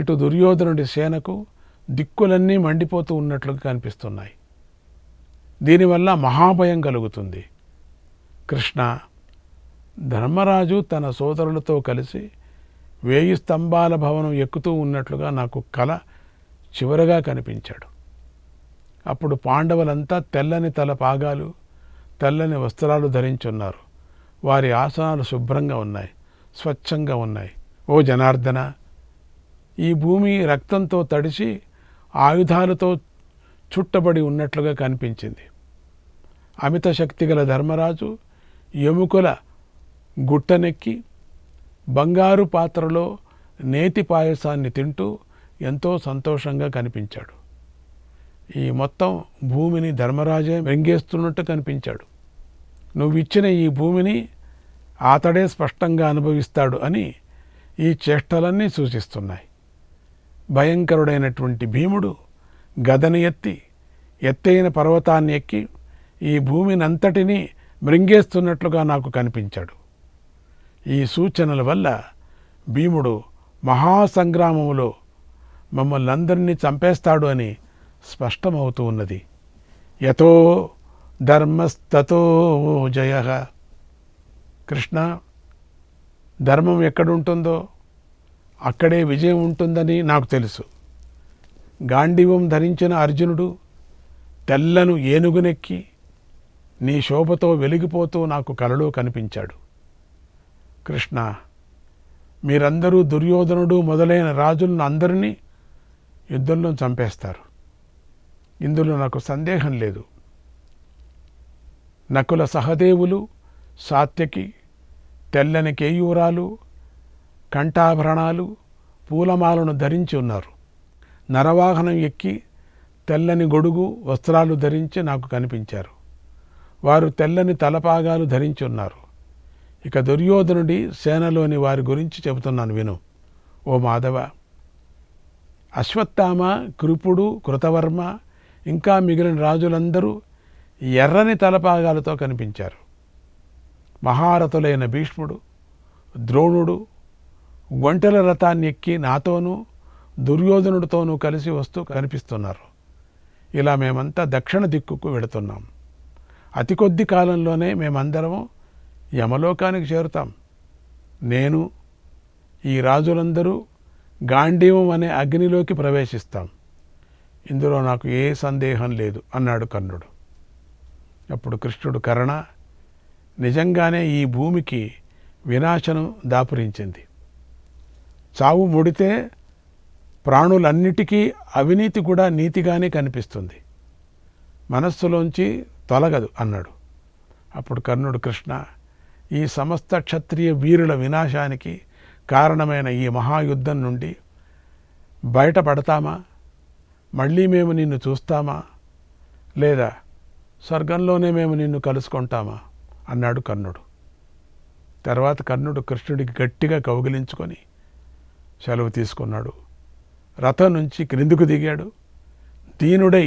ఇటు దుర్యోధనుడి సేనకు దిక్కులన్నీ మండిపోతూ ఉన్నట్లుగా కనిపిస్తున్నాయి. దీనివల్ల మహాభయం కలుగుతుంది. కృష్ణ, ధర్మరాజు తన సోదరులతో కలిసి 1000 స్తంభాల భవనం ఎక్కుతూ ఉన్నట్లుగా నాకు కల చివరగా కనిపించాడు. అప్పుడు పాండవులంతా తెల్లని తల పాగాలు, తెల్లని వస్త్రాలు ధరించున్నారు. వారి ఆసనాలు శుభ్రంగా ఉన్నాయి, స్వచ్ఛంగా ఉన్నాయి. ఓ జనార్దన, ఈ భూమి రక్తంతో తడిసి ఆయుధాలతో చుట్టబడి ఉన్నట్లుగా కనిపించింది. అమిత శక్తిగల ధర్మరాజు ఎముకల గుట్టనెక్కి బంగారు పాత్రలో నేతి పాయసాన్ని తింటూ ఎంతో సంతోషంగా కనిపించాడు. ఈ మొత్తం భూమిని ధర్మరాజే వెంగేస్తున్నట్టు కనిపించాడు. నువ్విచ్చిన ఈ భూమిని అతడే స్పష్టంగా అనుభవిస్తాడు అని ఈ చేష్టలన్నీ సూచిస్తున్నాయి. భయంకరుడైనటువంటి భీముడు గదను ఎత్తి ఎత్తైన పర్వతాన్ని ఎక్కి ఈ భూమినంతటినీ మృంగేస్తున్నట్లుగా నాకు కనిపించాడు. ఈ సూచనల వల్ల భీముడు మహాసంగ్రామములో మమ్మల్ని అందరినీ చంపేస్తాడు అని స్పష్టమవుతూ ఉన్నది. యతో ధర్మస్తతో జయ. కృష్ణ, ధర్మం ఎక్కడుంటుందో అక్కడే విజయం ఉంటుందని నాకు తెలుసు. గాంధీవం ధరించిన అర్జునుడు తెల్లను ఏనుగునెక్కి నీ శోభతో వెలిగిపోతూ నాకు కలలో కనిపించాడు. కృష్ణ, మీరందరూ దుర్యోధనుడు మొదలైన రాజులను అందరినీ యుద్ధంలో చంపేస్తారు. ఇందులో నాకు సందేహం లేదు. నకుల సహదేవులు, సాత్యకి తెల్లని కేయూరాలు, కంఠాభరణాలు, పూలమాలను ధరించి ఉన్నారు. నరవాహనం ఎక్కి తెల్లని గొడుగు, వస్త్రాలు ధరించి నాకు కనిపించారు. వారు తెల్లని తలపాగాలు ధరించి ఉన్నారు. ఇక దుర్యోధనుడి సేనలోని వారి గురించి చెబుతున్నాను విను. ఓ మాధవ, అశ్వత్థామ, కృపుడు, కృతవర్మ ఇంకా మిగిలిన రాజులందరూ ఎర్రని తలపాగాలతో కనిపించారు. మహారథులైన భీష్ముడు, ద్రోణుడు ఒంటెల రథాన్ని ఎక్కి నాతోనూ దుర్యోధనుడితోనూ కలిసి వస్తూ కనిపిస్తున్నారు. ఇలా మేమంతా దక్షిణ దిక్కుకు వెళుతున్నాం. అతి కొద్ది కాలంలోనే మేమందరము యమలోకానికి చేరుతాం. నేను, ఈ రాజులందరూ గాంధీవం అనే అగ్నిలోకి ప్రవేశిస్తాం. ఇందులో నాకు ఏ సందేహం లేదు అన్నాడు కర్ణుడు. అప్పుడు కృష్ణుడు, కర్ణ, నిజంగానే ఈ భూమికి వినాశనం దాపురించింది. చావు ముడితే ప్రాణులన్నిటికీ అవినీతి కూడా నీతిగానే కనిపిస్తుంది, మనస్సులోంచి తొలగదు అన్నాడు. అప్పుడు కర్ణుడు, కృష్ణ, ఈ సమస్త క్షత్రియ వీరుల వినాశానికి కారణమైన ఈ మహాయుద్ధం నుండి బయటపడతామా? మళ్ళీ మేము నిన్ను చూస్తామా? లేదా స్వర్గంలోనే మేము నిన్ను కలుసుకుంటామా అన్నాడు కర్ణుడు. తర్వాత కర్ణుడు కృష్ణుడికి గట్టిగా కౌగిలించుకొని సెలవు తీసుకున్నాడు. రథం నుంచి క్రిందుకు దిగాడు. దీనుడై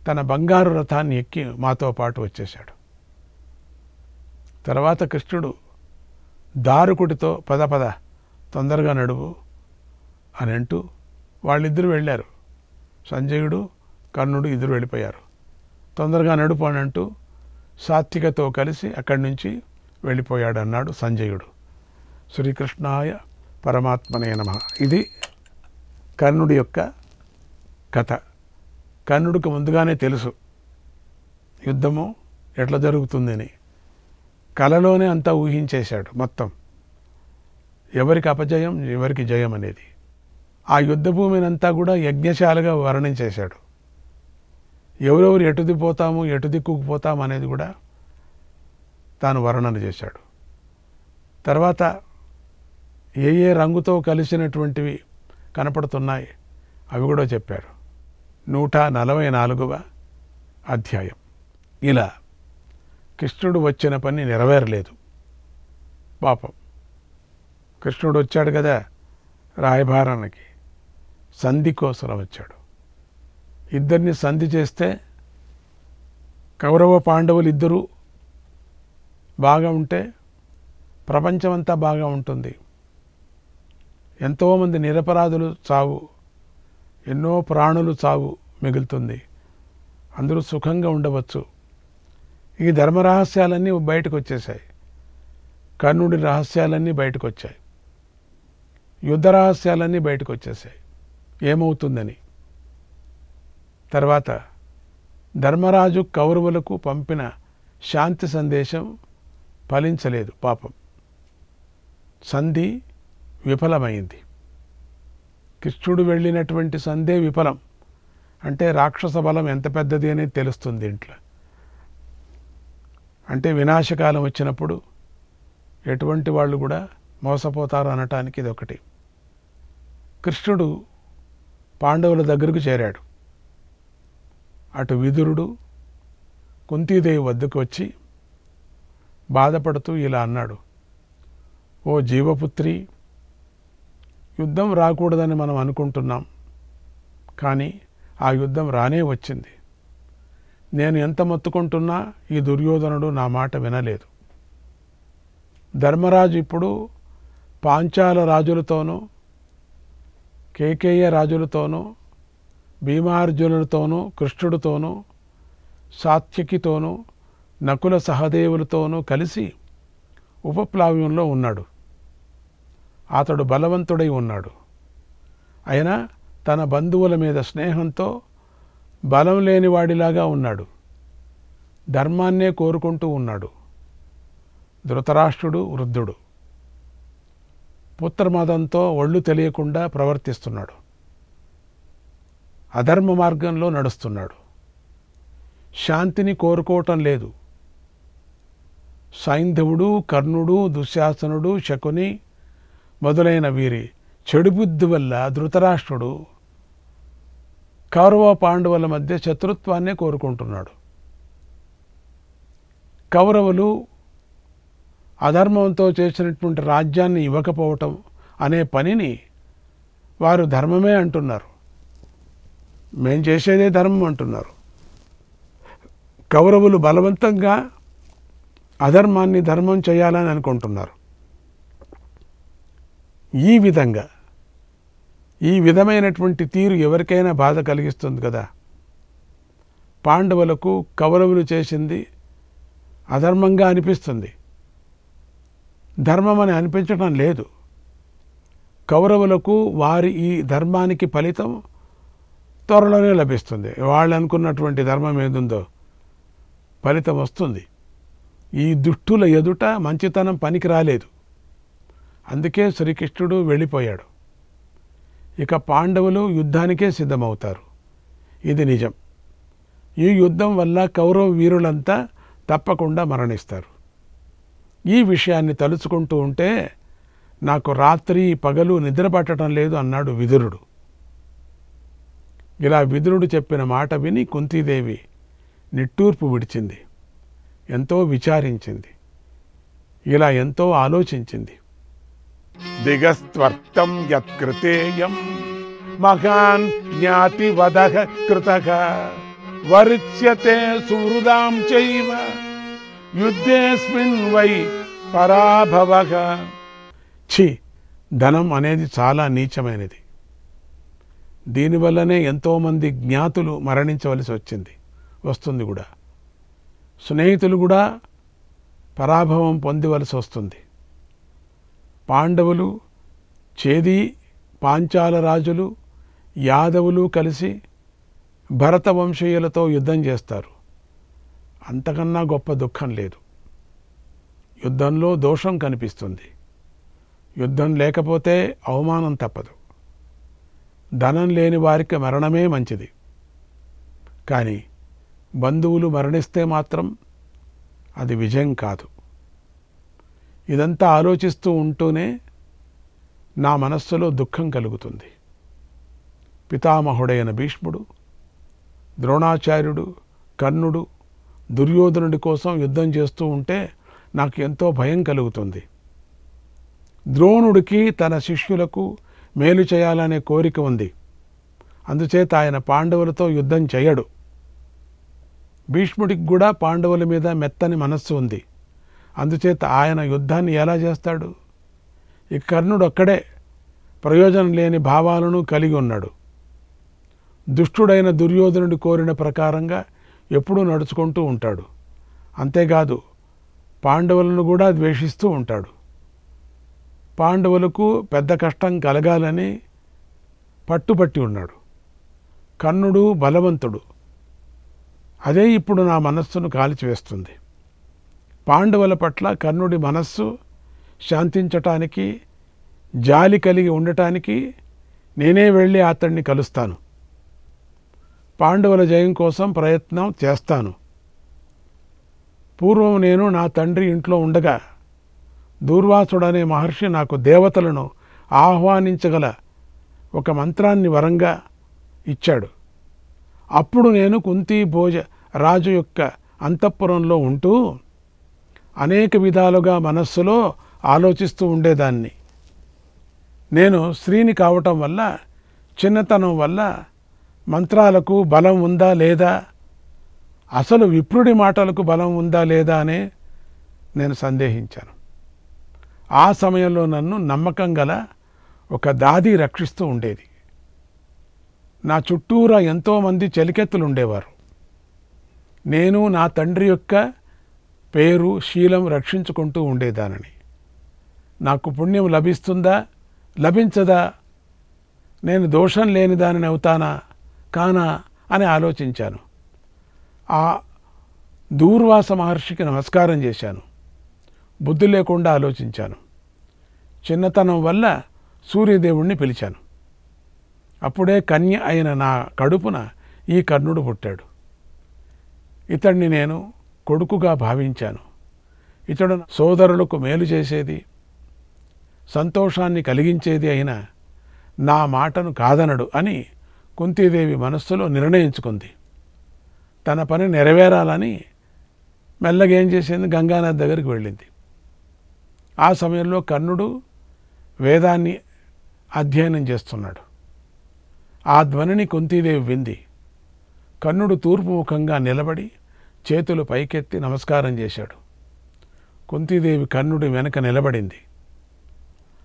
తన బంగారు రథాన్ని ఎక్కి మాతో పాటు వచ్చేశాడు. తర్వాత కృష్ణుడు దారుకుడితో పద పద తొందరగా నడువు అని అంటూ వాళ్ళిద్దరూ వెళ్ళారు. సంజయుడు, కర్ణుడు ఇద్దరు వెళ్ళిపోయారు. తొందరగా నడుపు అని అంటూ సాత్వికతో కలిసి అక్కడి నుంచి వెళ్ళిపోయాడు అన్నాడు సంజయుడు. శ్రీకృష్ణాయ పరమాత్మనే నమః. ఇది కర్ణుడి యొక్క కథ. కర్ణుడికి ముందుగానే తెలుసు యుద్ధము ఎట్లా జరుగుతుందని. కలలోనే అంతా ఊహించేశాడు మొత్తం, ఎవరికి అపజయం ఎవరికి జయం అనేది. ఆ యుద్ధ భూమినంతా కూడా యజ్ఞశాలగా వర్ణించేశాడు. ఎవరెవరు ఎటు దిక్కుపోతాము ఎటు దిక్కుకు పోతాము అనేది కూడా తాను వర్ణన చేశాడు. తర్వాత ఏ ఏ రంగుతో కలిసినటువంటివి కనపడుతున్నాయి అవి కూడా చెప్పారు. 144వ అధ్యాయం. ఇలా కృష్ణుడు వచ్చిన పని నెరవేరలేదు. పాపం కృష్ణుడు వచ్చాడు కదా రాయభారానికి, సంధి కోసం వచ్చాడు. ఇద్దరిని సంధి చేస్తే కౌరవ పాండవులు ఇద్దరూ బాగా ఉంటే ప్రపంచమంతా బాగా ఉంటుంది. ఎంతోమంది నిరపరాధులు చావు, ఎన్నో ప్రాణులు చావు మిగులుతుంది. అందరూ సుఖంగా ఉండవచ్చు. ఈ ధర్మరహస్యాలన్నీ బయటకు వచ్చేసాయి. కర్ణుడి రహస్యాలన్నీ బయటకు వచ్చాయి. యుద్ధ రహస్యాలన్నీ బయటకు వచ్చేసాయి ఏమవుతుందని. తర్వాత ధర్మరాజు కౌరవులకు పంపిన శాంతి సందేశం ఫలించలేదు. పాపం, సంధి విఫలమైంది. కృష్ణుడు వెళ్ళినటువంటి సంధే విఫలం. అంటే రాక్షస బలం ఎంత పెద్దది అనేది తెలుస్తుంది ఇంట్లో. అంటే వినాశకాలం వచ్చినప్పుడు ఎటువంటి వాళ్ళు కూడా మోసపోతారు అనటానికి ఇది ఒకటి. కృష్ణుడు పాండవుల దగ్గరకు చేరాడు. అటు విదురుడు కుంతీదేవి వద్దకు వచ్చి బాధపడుతూ ఇలా అన్నాడు, ఓ జీవపుత్రి, యుద్ధం రాకూడదని మనం అనుకుంటున్నాం, కానీ ఆ యుద్ధం రానే వచ్చింది. నేను ఎంత మొత్తుకుంటున్నా ఈ దుర్యోధనుడు నా మాట వినలేదు. ధర్మరాజు ఇప్పుడు పాంచాల రాజులతోనూ, కేకేయ రాజులతోనూ, భీమార్జునులతోనూ, కృష్ణుడితోనూ, సాత్యకితోనూ, నకుల సహదేవులతోనూ కలిసి ఉపప్లావ్యంలో ఉన్నాడు. అతడు బలవంతుడై ఉన్నాడు. అయినా తన బంధువుల మీద స్నేహంతో బలం లేనివాడిలాగా ఉన్నాడు. ధర్మాన్నే కోరుకుంటూ ఉన్నాడు. ధృతరాష్ట్రుడు వృద్ధుడు. పుత్రమదంతో ఒళ్ళు తెలియకుండా ప్రవర్తిస్తున్నాడు. అధర్మ మార్గంలో నడుస్తున్నాడు. శాంతిని కోరుకోవటం లేదు. సైంధవుడు, కర్ణుడు, దుశ్శాసనుడు, శకుని మొదలైన వీరి చెడు బుద్ధి వల్ల ధృతరాష్ట్రుడు కౌరవ పాండవుల మధ్య శత్రుత్వాన్నే కోరుకుంటున్నాడు. కౌరవులు అధర్మంతో చేసినటువంటి రాజ్యాన్ని ఇవ్వకపోవటం అనే పనిని వారు ధర్మమే అంటున్నారు. మేం చేసేదే ధర్మం అంటున్నారు. కౌరవులు బలవంతంగా అధర్మాన్ని ధర్మం చేయాలని అనుకుంటున్నారు. ఈ విధమైనటువంటి తీరు ఎవరికైనా బాధ కలిగిస్తుంది కదా. పాండవులకు కౌరవులు చేసింది అధర్మంగా అనిపిస్తుంది. ధర్మం అని అనిపించడం లేదు. కౌరవులకు వారి ఈ ధర్మానికి ఫలితం త్వరలోనే లభిస్తుంది. వాళ్ళు అనుకున్నటువంటి ధర్మం ఏదుందో ఫలితం వస్తుంది. ఈ దుష్టుల ఎదుట మంచితనం పనికి రాలేదు. అందుకే శ్రీకృష్ణుడు వెళ్ళిపోయాడు. ఇక పాండవులు యుద్ధానికే సిద్ధమవుతారు. ఇది నిజం. ఈ యుద్ధం వల్ల కౌరవ వీరులంతా తప్పకుండా మరణిస్తారు. ఈ విషయాన్ని తలుచుకుంటూ ఉంటే నాకు రాత్రి పగలు నిద్ర పట్టడం లేదు అన్నాడు విదురుడు. ఇలా విదురుడు చెప్పిన మాట విని కుంతీదేవి నిట్టూర్పు విడిచింది. ఎంతో విచారించింది. ఇలా ఎంతో ఆలోచించింది. దిగస్త్వర్తం యత్కృతేయం మహాన్ జ్ఞాతివదః కృతః వరిచ్యతే సుహృదాం చైవ యుద్ధేస్మిన్ వై పరాభవః. ధనం అనేది చాలా నీచమైనది. దీనివల్లనే ఎంతోమంది జ్ఞాతులు మరణించవలసి వస్తుంది కూడా. స్నేహితులు కూడా పరాభవం పొందవలసి వస్తుంది. పాండవులు, చేది, పాంచాల రాజులు, యాదవులు కలిసి భరత వంశీయులతో యుద్ధం చేస్తారు. అంతకన్నా గొప్ప దుఃఖం లేదు. యుద్ధంలో దోషం కనిపిస్తుంది. యుద్ధం లేకపోతే అవమానం తప్పదు. ధనం లేని వారికి మరణమే మంచిది. కానీ బంధువులు మరణిస్తే మాత్రం అది విజయం కాదు. ఇదంతా ఆలోచిస్తూ ఉంటూనే నా మనస్సులో దుఃఖం కలుగుతుంది. పితామహుడైన భీష్ముడు, ద్రోణాచార్యుడు, కర్ణుడు, దుర్యోధనుడి కోసం యుద్ధం చేస్తూ ఉంటే నాకు ఎంతో భయం కలుగుతుంది. ద్రోణుడికి తన శిష్యులకు మేలు చేయాలనే కోరిక ఉంది. అందుచేత ఆయన పాండవులతో యుద్ధం చేయడు. భీష్ముడికి కూడా పాండవుల మీద మెత్తని మనస్సు ఉంది. అందుచేత ఆయన యుద్ధాన్ని ఎలా చేస్తాడు? ఈ కర్ణుడు ఒక్కడే ప్రయోజనం లేని భావాలను కలిగి ఉన్నాడు. దుష్టుడైన దుర్యోధనుడి కోరిన ప్రకారంగా ఎప్పుడూ నడుచుకుంటూ ఉంటాడు. అంతేకాదు పాండవులను కూడా ద్వేషిస్తూ ఉంటాడు. పాండవులకు పెద్ద కష్టం కలగాలని పట్టుబట్టి ఉన్నాడు. కర్ణుడు బలవంతుడు. అదే ఇప్పుడు నా మనస్సును కాల్చివేస్తుంది. పాండవుల పట్ల కర్ణుడి మనస్సు శాంతించటానికి, జాలి కలిగి ఉండటానికి నేనే వెళ్ళి అతన్ని కలుస్తాను. పాండవుల జయం కోసం ప్రయత్నం చేస్తాను. పూర్వం నేను నా తండ్రి ఇంట్లో ఉండగా దూర్వాసుడనే మహర్షి నాకు దేవతలను ఆహ్వానించగల ఒక మంత్రాన్ని వరంగా ఇచ్చాడు. అప్పుడు నేను కుంతి భోజ రాజు యొక్క అంతఃపురంలో ఉంటూ అనేక విధాలుగా మనస్సులో ఆలోచిస్తూ ఉండేదాన్ని. నేను స్త్రీని కావటం వల్ల, చిన్నతనం వల్ల మంత్రాలకు బలం ఉందా లేదా, అసలు విప్రుడి మాటలకు బలం ఉందా లేదా అని నేను సందేహించాను. ఆ సమయంలో నన్ను నమ్మకం గల ఒక దాది రక్షిస్తూ ఉండేది. నా చుట్టూరా ఎంతోమంది చెలికెత్తులు ఉండేవారు. నేను నా తండ్రి యొక్క పేరు, శీలం రక్షించుకుంటూ ఉండేదానని. నాకు పుణ్యం లభిస్తుందా, లభించదా, నేను దోషం లేని దానిని అవుతానా కానా అని ఆలోచించాను. ఆ దూర్వాస మహర్షికి నమస్కారం చేశాను. బుద్ధి లేకుండా ఆలోచించాను. చిన్నతనం వల్ల సూర్యదేవుణ్ణి పిలిచాను. అప్పుడే కన్య అయిన నా కడుపున ఈ కర్ణుడు పుట్టాడు. ఇతడిని నేను కొడుకుగా భావించాను. ఇతడు సోదరులకు మేలు చేసేది, సంతోషాన్ని కలిగించేది అయిన నా మాటను కాదనడు అని కుంతీదేవి మనస్సులో నిర్ణయించుకుంది. తన పని నెరవేరాలని మెల్లగా ఏం చేసింది, గంగానది దగ్గరికి వెళ్ళింది. ఆ సమయంలో కర్ణుడు వేదాన్ని అధ్యయనం చేస్తున్నాడు. ఆ ధ్వనిని కుంతీదేవి వింది. కర్ణుడు తూర్పు ముఖంగా నిలబడి చేతులు పైకెత్తి నమస్కారం చేశాడు. కుంతీదేవి కర్ణుడి వెనక నిలబడింది.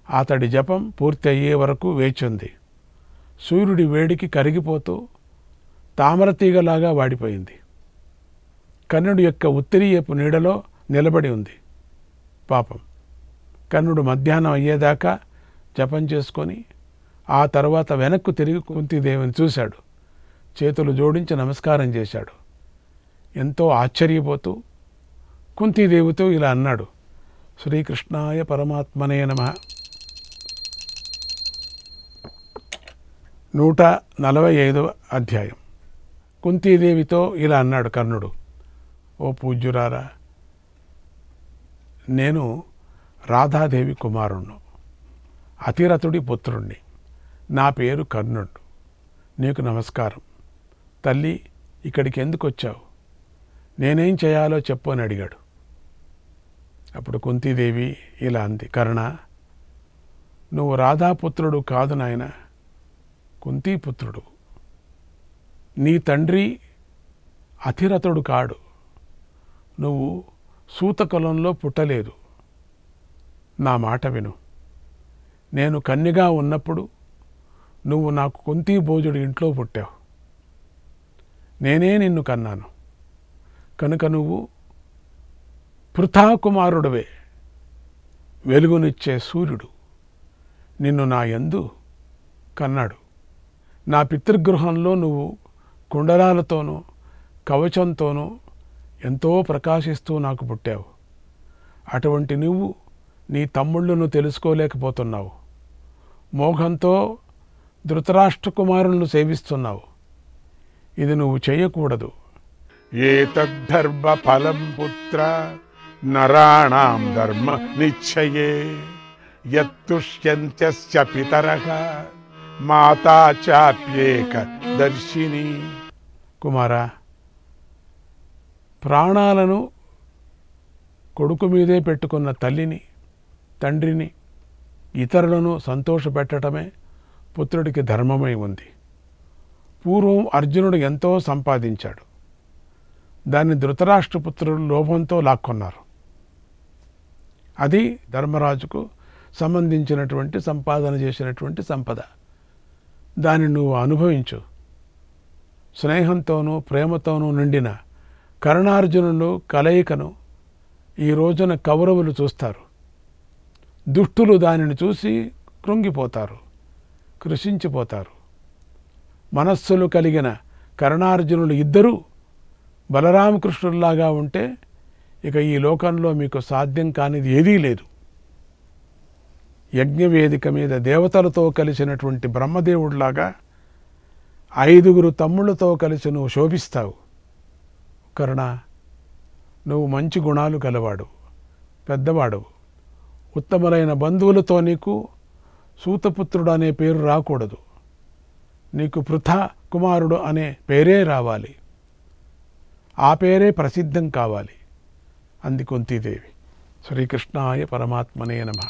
అతడి జపం పూర్తి అయ్యే వరకు వేచింది. సూర్యుడి వేడికి కరిగిపోతూ తామరతీగలాగా వాడిపోయింది. కర్ణుడి యొక్క ఉత్తరీయపు నీడలో నిలబడి ఉంది. పాపం కర్ణుడు మధ్యాహ్నం అయ్యేదాకా జపం చేసుకొని ఆ తర్వాత వెనక్కు తిరిగి కుంతీదేవిని చూశాడు. చేతులు జోడించి నమస్కారం చేశాడు. ఎంతో ఆశ్చర్యపోతూ కుంతీదేవితో ఇలా అన్నాడు, శ్రీకృష్ణాయ పరమాత్మనే నమః. 145వ అధ్యాయం. కుంతీదేవితో ఇలా అన్నాడు కర్ణుడు, ఓ పూజ్యురారా, నేను రాధాదేవి కుమారుణ్ణి, అతిరథుడి పుత్రుణ్ణి. నా పేరు కర్ణుడు. నీకు నమస్కారం. తల్లి, ఇక్కడికి ఎందుకు వచ్చావు? నేనేం చేయాలో చెప్పు అని అడిగాడు. అప్పుడు కుంతీదేవి ఇలా అంది, కర్ణ, నువ్వు రాధాపుత్రుడు కాదు నాయన, కుంతీపుత్రుడు. నీ తండ్రి అతిరథుడు కాడు. నువ్వు సూతకులంలో పుట్టలేదు. నా మాట విను. నేను కన్యగా ఉన్నప్పుడు నువ్వు నాకు కుంతీ భోజుడి ఇంట్లో పుట్టావు. నేనే నిన్ను కన్నాను. కనుక నువ్వు పృథా కుమారుడివే, వెలుగునిచ్చే సూర్యుడు. నిన్ను నా యందు కన్నాడు. నా పితృగృహంలో నువ్వు కుండలాలతోనూ కవచంతోనూ ఎంతో ప్రకాశిస్తూ నాకు పుట్టావు. అటువంటి నువ్వు నీ తమ్ముళ్ళను తెలుసుకోలేకపోతున్నావు. మోహంతో ధృతరాష్ట్ర కుమారులను సేవిస్తున్నావు. ఇది నువ్వు చేయకూడదు. ఏతద్ధర్మ ఫలం పుత్ర నరాణాం ధర్మ నిశ్చయే యత్తుష్యంత్యస్య పితరః మాతా చాప్యేక దర్శిని. కుమారా, ప్రాణాలను కొడుకు మీదే పెట్టుకున్న తల్లిని, తండ్రిని, ఇతరులను సంతోషపెట్టడమే పుత్రుడికి ధర్మమై ఉంది. పూర్వం అర్జునుడు ఎంతో సంపాదించాడు. దాన్ని ధృతరాష్ట్రపుత్రులు లోభంతో లాక్కొన్నారు. అది ధర్మరాజుకు సంబంధించినటువంటి సంపాదన చేసినటువంటి సంపద. దాన్ని నువ్వు అనుభవించు. స్నేహంతోనూ ప్రేమతోనూ నిండిన కర్ణార్జునుడు కలయికను ఈ రోజున కౌరవులు చూస్తారు. దుష్టులు దానిని చూసి కృంగిపోతారు, కృషించిపోతారు. మనస్సులు కలిగిన కర్ణార్జునులు ఇద్దరూ బలరామకృష్ణుల్లాగా ఉంటే ఇక ఈ లోకంలో మీకు సాధ్యం కానిది ఏదీ లేదు. యజ్ఞవేదిక మీద దేవతలతో కలిసినటువంటి బ్రహ్మదేవుడిలాగా 5 తమ్ముళ్లతో కలిసి నువ్వు శోభిస్తావు. కర్ణ, నువ్వు మంచి గుణాలు గలవాడు, పెద్దవాడు. ఉత్తమమైన బంధువులతో నీకు సూతపుత్రుడు అనే పేరు రాకూడదు. నీకు పృథా కుమారుడు అనే పేరే రావాలి. ఆ పేరే ప్రసిద్ధం కావాలి. అంది కుంతీదేవి. శ్రీకృష్ణాయ పరమాత్మనే నమః.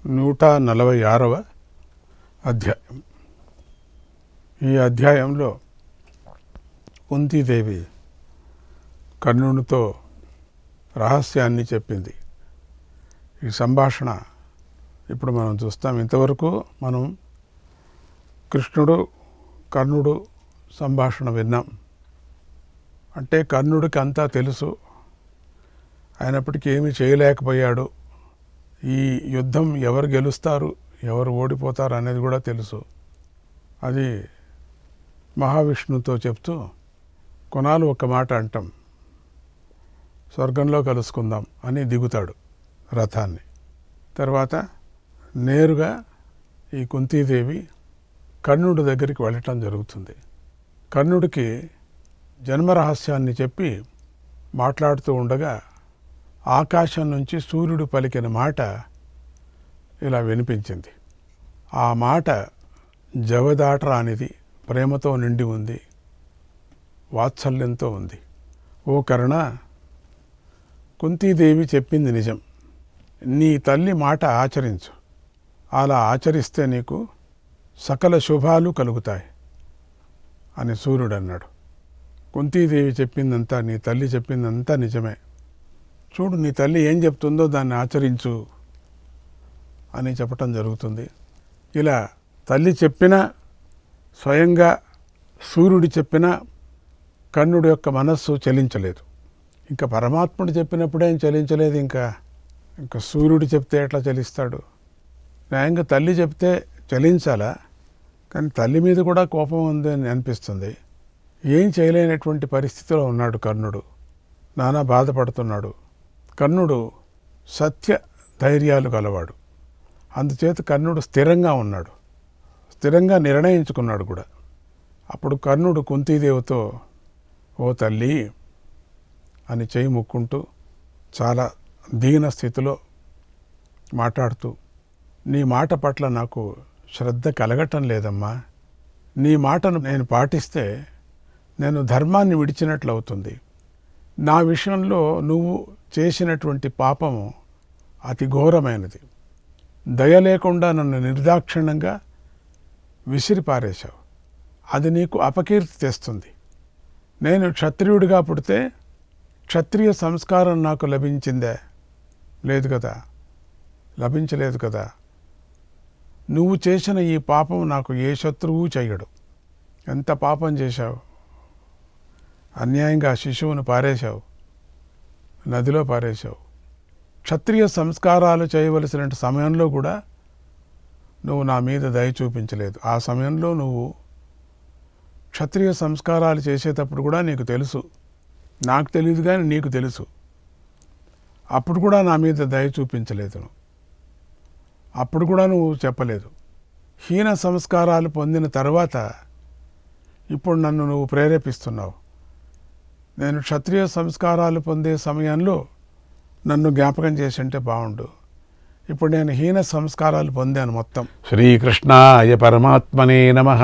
146వ అధ్యాయం. ఈ అధ్యాయంలో కుంతీదేవి కర్ణునితో రహస్యాన్ని చెప్పింది. ఈ సంభాషణ ఇప్పుడు మనం చూస్తాం. ఇంతవరకు మనం కృష్ణుడు కర్ణుడు సంభాషణ విన్నాం. అంటే కర్ణుడికి అంతా తెలుసు, అయినప్పటికీ ఏమీ చేయలేకపోయాడు. ఈ యుద్ధం ఎవరు గెలుస్తారు ఎవరు ఓడిపోతారు అనేది కూడా తెలుసు. అది మహావిష్ణువుతో చెప్తూ కొనాలు ఒక మాట అంటాం, స్వర్గంలో కలుసుకుందాం అని దిగుతాడు రథాన్ని. తర్వాత నేరుగా ఈ కుంతీదేవి కర్ణుడి దగ్గరికి వెళ్ళటం జరుగుతుంది. కర్ణుడికి జన్మరహస్యాన్ని చెప్పి మాట్లాడుతూ ఉండగా ఆకాశం నుంచి సూర్యుడు పలికిన మాట ఇలా వినిపించింది. ఆ మాట జవదాటరానిది, ప్రేమతో నిండి ఉంది, వాత్సల్యంతో ఉంది. ఓ కర్ణ, కుంతీదేవి చెప్పింది నిజం. నీ తల్లి మాట ఆచరించు. అలా ఆచరిస్తే నీకు సకల శుభాలు కలుగుతాయి అని సూర్యుడు అన్నాడు. కుంతీదేవి చెప్పిందంతా, నీ తల్లి చెప్పిందంతా నిజమే. చూడు, నీ తల్లి ఏం చెప్తుందో దాన్ని ఆచరించు అని చెప్పటం జరుగుతుంది. ఇలా తల్లి చెప్పినా, స్వయంగా సూర్యుడు చెప్పినా కర్ణుడి యొక్క మనస్సు చలించలేదు. ఇంకా పరమాత్ముడు చెప్పినప్పుడేం చలించలేదు. ఇంకా సూర్యుడు చెప్తే ఎట్లా చలిస్తాడు? న్యాయంగా తల్లి చెప్తే చలించాలా? కానీ తల్లి మీద కూడా కోపం ఉంది అని అనిపిస్తుంది. ఏం చేయలేనటువంటి పరిస్థితిలో ఉన్నాడు కర్ణుడు. నానా బాధపడుతున్నాడు. కర్ణుడు సత్య ధైర్యాలు గలవాడు. అందుచేత కర్ణుడు స్థిరంగా ఉన్నాడు, స్థిరంగా నిర్ణయించుకున్నాడు కూడా. అప్పుడు కర్ణుడు కుంతీదేవితో, ఓ తల్లి అని చేయి ముక్కుంటూ చాలా దీన స్థితిలో మాట్లాడుతూ, నీ మాట పట్ల నాకు శ్రద్ధ కలగటం లేదమ్మా. నీ మాటను నేను పాటిస్తే నేను ధర్మాన్ని విడిచినట్లు అవుతుంది. నా విషయంలో నువ్వు చేసినటువంటి పాపము అతి ఘోరమైనది. దయ లేకుండా నన్ను నిర్దాక్షిణ్యంగా విసిరిపారేశావు. అది నీకు అపకీర్తి తెస్తుంది. నేను క్షత్రియుడిగా పుడితే క్షత్రియ సంస్కారం నాకు లభించిందే? లేదు కదా, లభించలేదు కదా. నువ్వు చేసిన ఈ పాపం నాకు ఏ శత్రువు చెయ్యడు. ఎంత పాపం చేశావు! అన్యాయంగా శిశువును పారేశావు, నదిలో పారేశావు. క్షత్రియ సంస్కారాలు చేయవలసిన సమయంలో కూడా నువ్వు నా మీద దయ చూపించలేదు. ఆ సమయంలో నువ్వు క్షత్రియ సంస్కారాలు చేసేటప్పుడు కూడా నీకు తెలుసు, నాకు తెలియదు కానీ నీకు తెలుసు. అప్పుడు కూడా నా మీద దయ చూపించలేదు. అప్పుడు కూడా నువ్వు చెప్పలేదు. హీన సంస్కారాలు పొందిన తర్వాత ఇప్పుడు నన్ను నువ్వు ప్రేరేపిస్తున్నావు. నేను క్షత్రియ సంస్కారాలు పొందే సమయంలో నన్ను జ్ఞాపకం చేసి ఉంటే బాగుండు. ఇప్పుడు నేను హీన సంస్కారాలు పొందాను మొత్తం. శ్రీకృష్ణాయ పరమాత్మనే నమః.